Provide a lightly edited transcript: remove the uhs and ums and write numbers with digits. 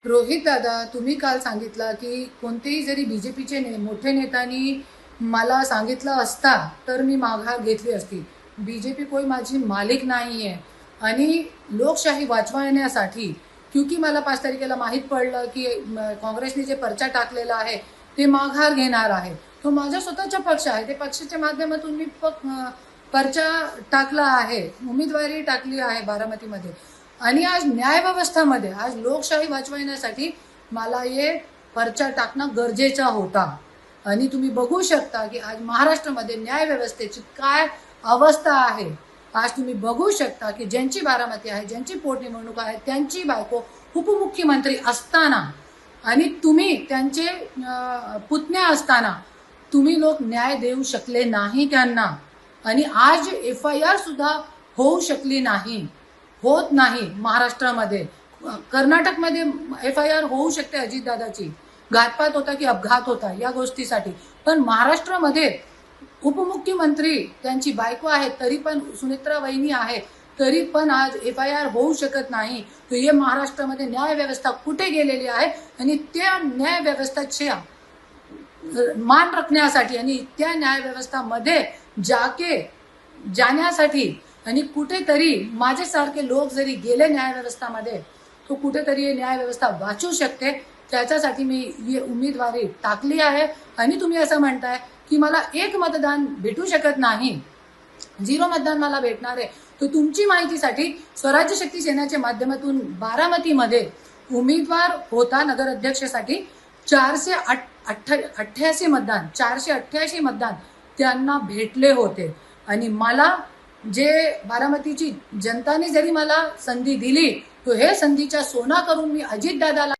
रोहित दादा, तुम्ही काल सांगितलं की कोणतेही जरी बीजेपीचे मोठे नेत्यांनी मला सांगितलं असता तर मी माघार घेतली असती. बीजेपी कोई माझी मालिक नाही आहे आणि लोकशाही वाचवण्यासाठी क्योंकि मला 5 तारखेला माहीत पडलं की काँग्रेसने जे पर्चा टाकलेला आहे ते माघार घेणार आहे. तो माझा स्वतःचा पक्ष आहे. ते पक्षाच्या माध्यमातून मी पर्चा टाकला आहे, उमेदवारी टाकली आहे बारामतीमध्ये. आणि आज न्यायव्यवस्थामध्ये आज लोकशाही वाचवण्यासाठी मला हे पर्चा टाकणं गरजेचा होता. आणि तुम्ही बघू शकता की आज महाराष्ट्रामध्ये न्यायव्यवस्थेची काय अवस्था आहे. आज तुम्ही बघू शकता की ज्यांची बारामती आहे, ज्यांची पोटनिवडणूक आहे, त्यांची बायको उपमुख्यमंत्री असताना आणि तुम्ही त्यांचे पुतण्या असताना तुम्ही लोक न्याय देऊ शकले नाही त्यांना. आणि आज FIR सुद्धा होऊ शकली नाही, होत नाही महाराष्ट्रामध्ये. कर्नाटकमध्ये FIR होऊ शकते अजितदादाची, घातपात होता की अपघात होता या गोष्टीसाठी, पण महाराष्ट्रामध्ये उपमुख्यमंत्री त्यांची बायको आहे, तरी पण सुनेत्रा वहिनी आहे, तरी पण आज FIR होऊ शकत नाही. तर हे महाराष्ट्रामध्ये न्यायव्यवस्था कुठे गेलेली आहे आणि त्या न्यायव्यवस्थेच्या मान राखण्यासाठी आणि त्या न्यायव्यवस्थामध्ये जाण्यासाठी आणि कुठेतरी माझ्यासारखे लोक जरी गेले न्यायव्यवस्थामध्ये तो कुठेतरी न्यायव्यवस्था वाचू शकते. त्याच्यासाठी मी ही उमेदवारी टाकली आहे. आणि तुम्ही असं म्हणताय की मला एक मतदान भेटू शकत नाही, 0 मतदान मला भेटणार आहे, तर तुमची माहितीसाठी स्वराज्य शक्ती सेनेच्या माध्यमातून बारामतीमध्ये उमेदवार होता नगर अध्यक्षासाठी. 488 मतदान 488 मतदान त्यांना भेटले होते. आणि मला जे बारामतीची जनताने जरी मला संधी दिली, तो हे संधीचा सोना करून मी अजितदादाला